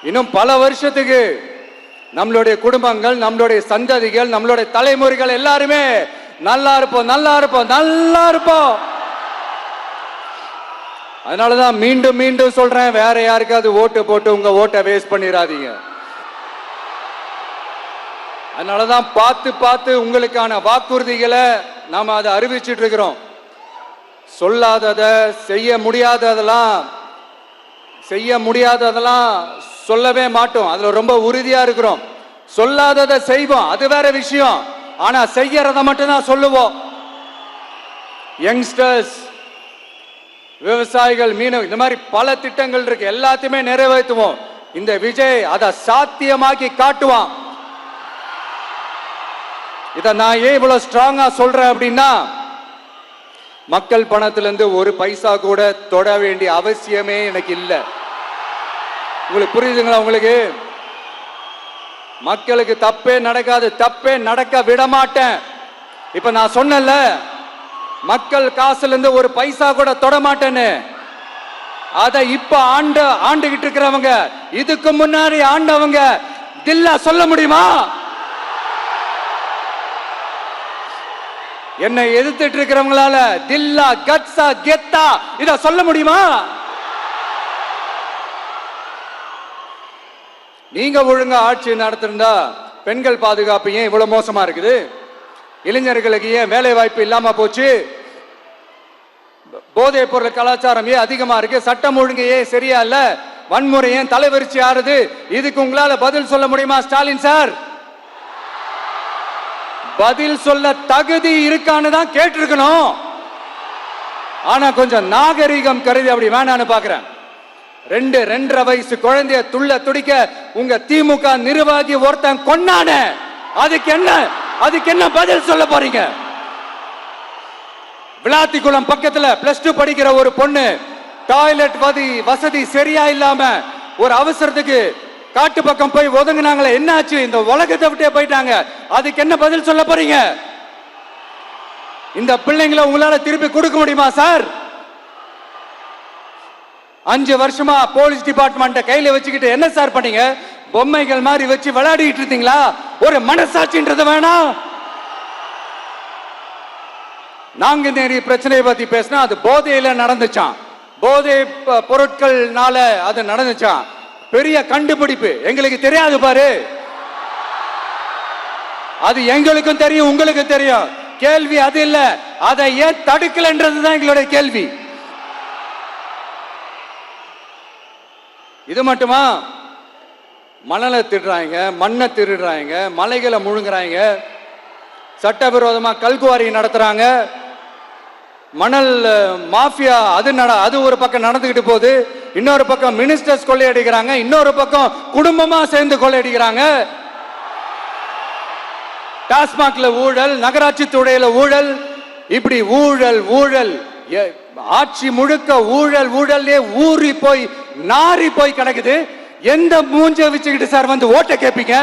இன்னும் பல வருஷத்துக்கு நம்மளுடைய குடும்பங்கள், நம்மளுடைய சந்ததிகள், நம்மளுடைய தலைமுறைகள் எல்லாருமே நல்லா இருப்போம், நல்லா இருப்போம், நல்லா இருப்போம். அதனாலதான் மீண்டும் மீண்டும் சொல்றேன், வேற யாருக்காவது ஓட்டு போட்டு உங்க ஓட்டை வேஸ்ட் பண்ணிடாதீங்க. அதனாலதான் பார்த்து பார்த்து உங்களுக்கான வாக்குறுதிகளை நாம அதை அறிவிச்சிட்டு இருக்கிறோம். சொல்லாதத செய்ய முடியாததெல்லாம் சொல்லவே மாட்டோம். அதுல ரொம்ப உறுதியா இருக்கிறோம். சொல்லாததை செய்வோம், அது வேற விஷயம். ஆனா செய்யறத மட்டும் தான் சொல்லுவோம். யங்ஸ்டர்ஸ், விவசாயிகள், மீனவ, இந்த மாதிரி பல திட்டங்கள் இருக்கு, எல்லாத்தையுமே நிறைவேற்றுவோம். இந்த விஜய் அதை சாத்தியமாக்கி காட்டுவான். இத நான் ஏன் இவ்வளவு ஸ்ட்ராங்கா சொல்றேன் அப்படின்னா, மக்கள் பணத்திலிருந்து ஒரு பைசா கூட தொட வேண்டிய அவசியமே எனக்கு இல்லை. உங்களுக்கு புரியுதுங்களா? உங்களுக்கு மக்களுக்கு தப்பே நடக்காது, தப்பே நடக்க விட மாட்டேன். இப்ப நான் சொன்னல, மக்கள் காசுல இருந்து ஒரு பைசா கூட தொட மாட்டேன்னு. அத இப்ப ஆண்டுகிட்டு இருக்கிறவங்க, இதுக்கு முன்னாடி ஆண்டவங்க தில்லா சொல்ல முடியுமா? என்னை எதிர்த்துட்டு இருக்கிறவங்களால தில்லா, கட்ஸா, கெத்தா இத சொல்ல முடியுமா? நீங்க ஒழுங்கா ஆட்சி நடத்திருந்தா பெண்கள் பாதுகாப்பு ஏன் இவ்வளவு மோசமா இருக்குது? இளைஞர்களுக்கு ஏன் வேலை வாய்ப்பு இல்லாம போச்சு? போதைப் பொருள் கலாச்சாரம் ஏன் அதிகமா இருக்கு? சட்டம் ஒழுங்கு ஏன் சரியா இல்ல? வன்முறை ஏன் தலைவரிச்சு ஆறுது? இதுக்கு உங்களால பதில் சொல்ல முடியுமா ஸ்டாலின் சார்? பதில் சொல்ல தகுதி இருக்கான்னு தான் கேட்டிருக்கணும். ஆனா கொஞ்சம் நாகரிகம் கருதி அப்படி வேணான்னு பாக்குறேன். 2-2.5 வயசு குழந்தைய துள்ள துடிக்க உங்க திமுக நிர்வாகி ஒருத்தன் கொன்னான, அதுக்கு என்ன பதில் சொல்ல போறீங்க? விளாத்திக்குளம் பக்கத்துல +2 படிக்கிற ஒரு பொண்ணு டாய்லெட் வசதி சரியா இல்லாம ஒரு அவசரத்துக்கு காட்டு பக்கம் போய் ஒதுங்கினாங்களே, என்னாச்சு? இந்த உலகத்தை விட்டே போயிட்டாங்க. அதுக்கு என்ன பதில் சொல்ல போறீங்க? இந்த பிள்ளைங்களை உங்களால திருப்பி கொடுக்க முடியுமா சார்? 5 வருஷமா போலீஸ் டிபார்ட்மெண்ட் கையில வச்சுக்கிட்டு என்ன சார் பண்ணீங்க? பொம்மைகள் மாதிரி வச்சு விளையாடிட்டு இருந்தீங்களா? ஒரு மனசாட்சின்றது வேணாம். நாங்குநேரி பிரச்சனையை பத்தி பேசினா அது போதையில நடந்துச்சான், போதை பொருட்கள்னால அது நடந்துச்சான். பெரிய கண்டுபிடிப்பு எங்களுக்கு தெரியாது பாரு. அது எங்களுக்கும் தெரியும், உங்களுக்கு தெரியும். கேள்வி அது இல்ல, அதை ஏன் தடுக்கலன்றதுதான் எங்களுடைய கேள்வி. இது மட்டுமா? மணலை திருடுறாங்க, மண்ணை திருடுறாங்க, மலைகளை முழுங்குறாங்க, சட்டவிரோதமா கல்குவாரி நடத்துறாங்க, மணல் மாஃபியா அது ஒரு பக்கம் நடந்துகிட்டு போகுது. இன்னொரு பக்கம் மினிஸ்டர்ஸ் கொள்ளையடிக்கிறாங்க, இன்னொரு பக்கம் குடும்பமா சேர்ந்து கொள்ளையடிக்கிறாங்க. டாஸ்மாக்ல ஊழல், நகராட்சி துறையில ஊழல், இப்படி ஊழல் ஆட்சி முழுக்க ஊழல்லே ஊறி போய் நாரி போய் கிடக்குது. எந்த மூஞ்ச வச்சுக்கிட்டு சார் வந்து ஓட்ட கேட்பீங்க?